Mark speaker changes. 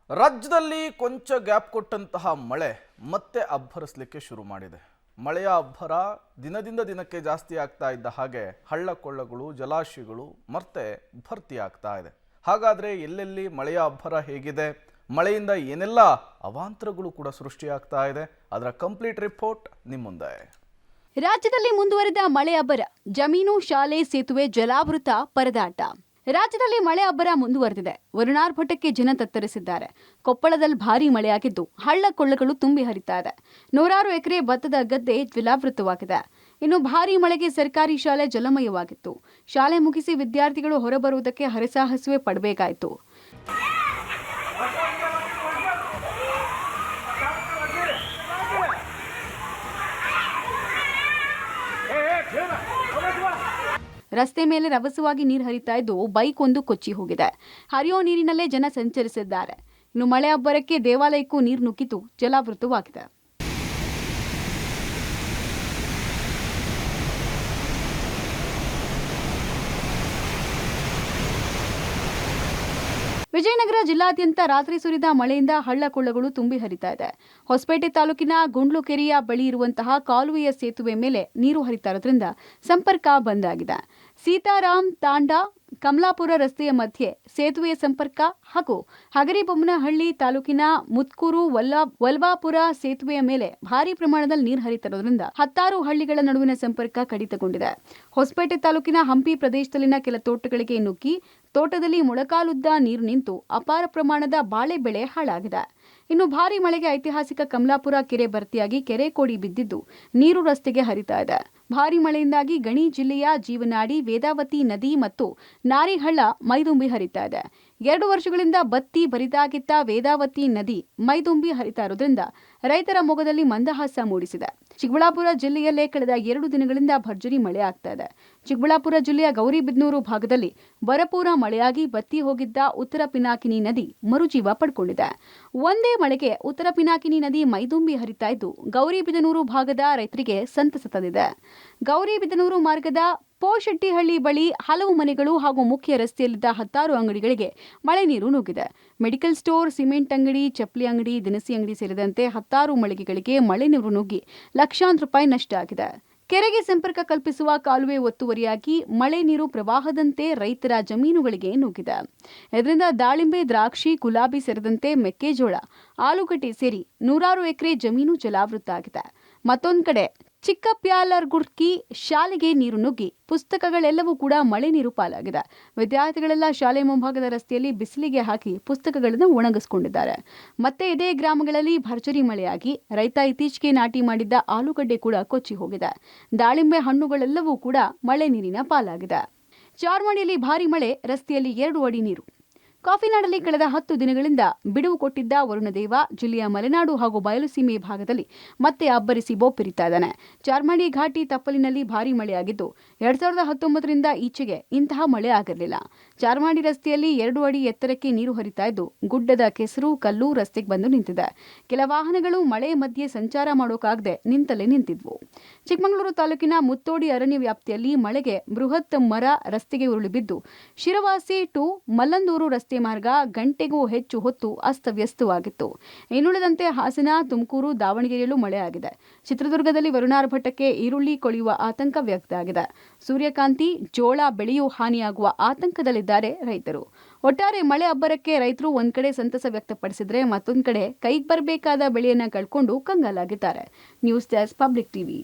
Speaker 1: ರಾಜ್ಯದಲ್ಲಿ ಕೊಂಚ ಗ್ಯಾಪ್ ಕೊಟ್ಟಂತಹ ಮಳೆ ಮತ್ತೆ ಅಬ್ಬರಿಸಲಿಕ್ಕೆ ಶುರು ಮಾಡಿದೆ. ಮಳೆಯ ಅಬ್ಬರ ದಿನದಿಂದ ದಿನಕ್ಕೆ ಜಾಸ್ತಿ ಆಗ್ತಾ ಇದ್ದ ಹಾಗೆ ಹಳ್ಳ ಕೊಳ್ಳಗಳು ಜಲಾಶಯಗಳು ಮತ್ತೆ ಭರ್ತಿ ಆಗ್ತಾ ಇದೆ. ಹಾಗಾದ್ರೆ ಎಲ್ಲೆಲ್ಲಿ ಮಳೆಯ ಅಬ್ಬರ ಹೇಗಿದೆ, ಮಳೆಯಿಂದ ಏನೆಲ್ಲ ಅವಾಂತರಗಳು ಕೂಡ ಸೃಷ್ಟಿಯಾಗ್ತಾ ಇದೆ, ಅದರ ಕಂಪ್ಲೀಟ್ ರಿಪೋರ್ಟ್ ನಿಮ್ಮ ಮುಂದೆ.
Speaker 2: ರಾಜ್ಯದಲ್ಲಿ ಮುಂದುವರೆದ ಮಳೆ ಅಬ್ಬರ, ಜಮೀನು ಶಾಲೆ ಸೇತುವೆ ಜಲಾವೃತ ಪರದಾಟ. ರಾಜ್ಯದಲ್ಲಿ ಮಳೆ ಅಬ್ಬರ ಮುಂದುವರೆದಿದೆ. ವರುಣಾರ್ಭಟಕ್ಕೆ ಜನ ತತ್ತರಿಸಿದ್ದಾರೆ. ಕೊಪ್ಪಳದಲ್ಲಿ ಭಾರೀ ಮಳೆಯಾಗಿದ್ದು ಹಳ್ಳ ಕೊಳ್ಳಗಳು ತುಂಬಿ ಹರಿತಾ ಇದೆ. ನೂರಾರು ಎಕರೆ ಭತ್ತದ ಗದ್ದೆ ಜಲಾವೃತವಾಗಿದೆ. ಇನ್ನು ಭಾರೀ ಮಳೆಗೆ ಸರ್ಕಾರಿ ಶಾಲೆ ಜಲಮಯವಾಗಿತ್ತು. ಶಾಲೆ ಮುಗಿಸಿ ವಿದ್ಯಾರ್ಥಿಗಳು ಹೊರಬರುವುದಕ್ಕೆ ಹರಸಾಹಸವೇ ಪಡಬೇಕಾಯಿತು. ರಸ್ತೆ ಮೇಲೆ ರಭಸವಾಗಿ ನೀರು ಹರಿತಾ ಇದ್ದು ಬೈಕ್ ಒಂದು ಕೊಚ್ಚಿ ಹೋಗಿದೆ. ಹರಿಯೋ ನೀರಿನಲ್ಲೇ ಜನ ಸಂಚರಿಸಿದ್ದಾರೆ. ಇನ್ನು ಮಳೆ ಅಬ್ಬರಕ್ಕೆ ದೇವಾಲಯಕ್ಕೂ ನೀರು ನುಗ್ಗಿತು ಜಲಾವೃತವಾಗಿದೆ. ವಿಜಯನಗರ ಜಿಲ್ಲಾದ್ಯಂತ ರಾತ್ರಿ ಸುರಿದ ಮಳೆಯಿಂದ ಹಳ್ಳ ಕೊಳ್ಳಗಳು ತುಂಬಿ ಹರಿತಾ ಇದೆ. ಹೊಸಪೇಟೆ ತಾಲೂಕಿನ ಗುಂಡ್ಲು ಕೆರೆಯ ಬಳಿ ಇರುವಂತಹ ಕಾಲುವೆಯ ಸೇತುವೆ ಮೇಲೆ ನೀರು ಹರಿತಾ ಇರೋದ್ರಿಂದ ಸಂಪರ್ಕ ಬಂದ್ ಆಗಿದೆ. ಸೀತಾರಾಮ್ ತಾಂಡಾ ಕಮಲಾಪುರ ರಸ್ತೆಯ ಮಧ್ಯೆ ಸೇತುವೆಯ ಸಂಪರ್ಕ ಹಾಗೂ ಹಗರಿಬೊಮ್ಮನಹಳ್ಳಿ ತಾಲೂಕಿನ ಮುತ್ಕೂರು ವಲ್ವಾಪುರ ಸೇತುವೆಯ ಮೇಲೆ ಭಾರೀ ಪ್ರಮಾಣದಲ್ಲಿ ನೀರು ಹರಿತಿರೋದ್ರಿಂದ ಹತ್ತಾರು ಹಳ್ಳಿಗಳ ನಡುವಿನ ಸಂಪರ್ಕ ಕಡಿತಗೊಂಡಿದೆ. ಹೊಸಪೇಟೆ ತಾಲೂಕಿನ ಹಂಪಿ ಪ್ರದೇಶದಲ್ಲಿನ ಕೆಲ ತೋಟಗಳಿಗೆ ನುಗ್ಗಿ ತೋಟದಲ್ಲಿ ಮೊಳಕಾಲುದ್ದ ನೀರು ನಿಂತು ಅಪಾರ ಪ್ರಮಾಣದ ಬಾಳೆ ಬೆಳೆ ಹಾಳಾಗಿದೆ. ಇನ್ನು ಭಾರೀ ಮಳೆಗೆ ಐತಿಹಾಸಿಕ ಕಮಲಾಪುರ ಕೆರೆ ಭರ್ತಿಯಾಗಿ ಕೆರೆ ಕೋಡಿ ಬಿದ್ದಿದ್ದು ನೀರು ರಸ್ತೆಗೆ ಹರಿತಾ ಇದೆ. ಭಾರೀ ಮಳೆಯಿಂದಾಗಿ ಗಣಿ ಜಿಲ್ಲೆಯ ಜೀವನಾಡಿ ವೇದಾವತಿ ನದಿ ಮತ್ತು ನಾರಿಹಳ್ಳ ಮೈದುಂಬಿ ಹರಿತಾ ಇದೆ. 2 ವರ್ಷಗಳಿಂದ ಬತ್ತಿ ಬರಿದಾಗಿದ್ದ ವೇದಾವತಿ ನದಿ ಮೈದುಂಬಿ ಹರಿತಾ ಇರೋದ್ರಿಂದ ರೈತರ ಮೊಗದಲ್ಲಿ ಮಂದಹಾಸ ಮೂಡಿಸಿದೆ. ಚಿಕ್ಕಬಳ್ಳಾಪುರ ಜಿಲ್ಲೆಯಲ್ಲೇ ಕಳೆದ 2 ದಿನಗಳಿಂದ ಭರ್ಜರಿ ಮಳೆ ಆಗ್ತಾ ಇದೆ. ಚಿಕ್ಕಬಳ್ಳಾಪುರ ಜಿಲ್ಲೆಯ ಗೌರಿಬಿದನೂರು ಭಾಗದಲ್ಲಿ ಭರಪೂರ ಮಳೆಯಾಗಿ ಬತ್ತಿ ಹೋಗಿದ್ದ ಉತ್ತರ ಪಿನಾಕಿನಿ ನದಿ ಮರುಜೀವ ಪಡ್ಕೊಂಡಿದೆ. ಒಂದೇ ಮಳೆಗೆ ಉತ್ತರ ಪಿನಾಕಿನಿ ನದಿ ಮೈದುಂಬಿ ಹರಿತಾ ಇದ್ದು ಗೌರಿಬಿದನೂರು ಭಾಗದ ರೈತರಿಗೆ ಸಂತಸ ತಂದಿದೆ. ಗೌರಿಬಿದನೂರು ಮಾರ್ಗದ ಪೋಶೆಟ್ಟಿಹಳ್ಳಿ ಬಳಿ ಹಲವು ಮನೆಗಳು ಹಾಗೂ ಮುಖ್ಯ ರಸ್ತೆಯಲ್ಲಿದ್ದ ಹತ್ತಾರು ಅಂಗಡಿಗಳಿಗೆ ಮಳೆ ನೀರು ನುಗ್ಗಿದೆ. ಮೆಡಿಕಲ್ ಸ್ಟೋರ್, ಸಿಮೆಂಟ್ ಅಂಗಡಿ, ಚಪ್ಪಲಿ ಅಂಗಡಿ, ದಿನಸಿ ಅಂಗಡಿ ಸೇರಿದಂತೆ ಹತ್ತಾರು ಮಳಿಗೆಗಳಿಗೆ ಮಳೆ ನೀರು ನುಗ್ಗಿ ಲಕ್ಷಾಂತರ ರೂಪಾಯಿ ನಷ್ಟ ಆಗಿದೆ. ಕೆರೆಗೆ ಸಂಪರ್ಕ ಕಲ್ಪಿಸುವ ಕಾಲುವೆ ಒತ್ತುವರಿಯಾಗಿ ಮಳೆ ನೀರು ಪ್ರವಾಹದಂತೆ ರೈತರ ಜಮೀನುಗಳಿಗೆ ನುಗ್ಗಿದೆ. ಇದರಿಂದ ದಾಳಿಂಬೆ, ದ್ರಾಕ್ಷಿ, ಗುಲಾಬಿ ಸೇರಿದಂತೆ ಮೆಕ್ಕೆಜೋಳ, ಆಲೂಗಡ್ಡೆ ಸೇರಿ ನೂರಾರು ಎಕರೆ ಜಮೀನು ಜಲಾವೃತ ಆಗಿದೆ. ಮತ್ತೊಂದು ಕಡೆ ಚಿಕ್ಕಪ್ಯಾಲರ್ಗುರ್ಕಿ ಶಾಲೆಗೆ ನೀರು ನುಗ್ಗಿ ಪುಸ್ತಕಗಳೆಲ್ಲವೂ ಕೂಡ ಮಳೆ ನೀರು ಪಾಲಾಗಿದೆ. ವಿದ್ಯಾರ್ಥಿಗಳೆಲ್ಲ ಶಾಲೆ ಮುಂಭಾಗದ ರಸ್ತೆಯಲ್ಲಿ ಬಿಸಿಲಿಗೆ ಹಾಕಿ ಪುಸ್ತಕಗಳನ್ನು ಒಣಗಿಸಿಕೊಂಡಿದ್ದಾರೆ. ಮತ್ತೆ ಇದೇ ಗ್ರಾಮಗಳಲ್ಲಿ ಭರ್ಜರಿ ಮಳೆಯಾಗಿ ರೈತ ಇತ್ತೀಚೆಗೆ ನಾಟಿ ಮಾಡಿದ್ದ ಆಲೂಗಡ್ಡೆ ಕೂಡ ಕೊಚ್ಚಿ ಹೋಗಿದೆ. ದಾಳಿಂಬೆ ಹಣ್ಣುಗಳೆಲ್ಲವೂ ಕೂಡ ಮಳೆ ನೀರಿನ ಪಾಲಾಗಿದೆ. ಚಾರ್ಮಾಡಿಯಲ್ಲಿ ಭಾರೀ ಮಳೆ, ರಸ್ತೆಯಲ್ಲಿ 2 ಅಡಿ ನೀರು. ಕಾಫಿನಾಡಲ್ಲಿ ಕಳೆದ 10 ದಿನಗಳಿಂದ ಬಿಡುವು ಕೊಟ್ಟಿದ್ದ ವರುಣದೇವ ಜಿಲ್ಲೆಯ ಮಲೆನಾಡು ಹಾಗೂ ಬಯಲುಸೀಮೆ ಭಾಗದಲ್ಲಿ ಮತ್ತೆ ಅಬ್ಬರಿಸಿ ಬೋಪಿರಿತಾ ಇದ್ದಾನೆ. ಚಾರ್ಮಾಡಿ ಘಾಟಿ ತಪ್ಪಲಿನಲ್ಲಿ ಭಾರೀ ಮಳೆಯಾಗಿದ್ದು 2019ರಿಂದ ಈಚೆಗೆ ಇಂತಹ ಮಳೆ ಆಗಿರಲಿಲ್ಲ. ಚಾರ್ಮಾಡಿ ರಸ್ತೆಯಲ್ಲಿ 2 ಅಡಿ ಎತ್ತರಕ್ಕೆ ನೀರು ಹರಿತಾ ಇದ್ದು ಗುಡ್ಡದ ಕೆಸರು ಕಲ್ಲು ರಸ್ತೆಗೆ ಬಂದು ನಿಂತಿದೆ. ಕೆಲ ವಾಹನಗಳು ಮಳೆ ಮಧ್ಯೆ ಸಂಚಾರ ಮಾಡೋಕಾಗದೆ ನಿಂತಲ್ಲೇ ನಿಂತಿದ್ವು. ಚಿಕ್ಕಮಗಳೂರು ತಾಲೂಕಿನ ಮುತ್ತೋಡಿ ಅರಣ್ಯ ವ್ಯಾಪ್ತಿಯಲ್ಲಿ ಮಳೆಗೆ ಬೃಹತ್ ಮರ ರಸ್ತೆಗೆ ಉರುಳಿ ಬಿದ್ದು ಶಿರವಾಸಿ ಟು ಮಲ್ಲಂದೂರು ರಸ್ತೆ ಮಾರ್ಗ ಗಂಟೆಗೂ ಹೆಚ್ಚು ಹೊತ್ತು ಅಸ್ತವ್ಯಸ್ತವಾಗಿತ್ತು. ಇನ್ನುಳಿದಂತೆ ಹಾಸನ, ತುಮಕೂರು, ದಾವಣಗೆರೆಯಲ್ಲೂ ಮಳೆಯಾಗಿದೆ. ಚಿತ್ರದುರ್ಗದಲ್ಲಿ ವರುಣಾರ್ಭಟಕ್ಕೆ ಈರುಳ್ಳಿ ಕೊಳೆಯುವ ಆತಂಕ ವ್ಯಕ್ತ ಆಗಿದೆ. ಸೂರ್ಯಕಾಂತಿ, ಜೋಳ ಬೆಳೆಯೂ ಹಾನಿಯಾಗುವ ಆತಂಕದಲ್ಲಿದ್ದಾರೆ ರೈತರು. ಒಟ್ಟಾರೆ ಮಳೆ ಅಬ್ಬರಕ್ಕೆ ರೈತರು ಒಂದ್ ಕಡೆ ಸಂತಸ ವ್ಯಕ್ತಪಡಿಸಿದ್ರೆ ಮತ್ತೊಂದು ಕಡೆ ಕೈಗೆ ಬರಬೇಕಾದ ಬೆಳೆಯನ್ನ ಕಳ್ಕೊಂಡು ಕಂಗಾಲಾಗಿದ್ದಾರೆ. News desk, public TV.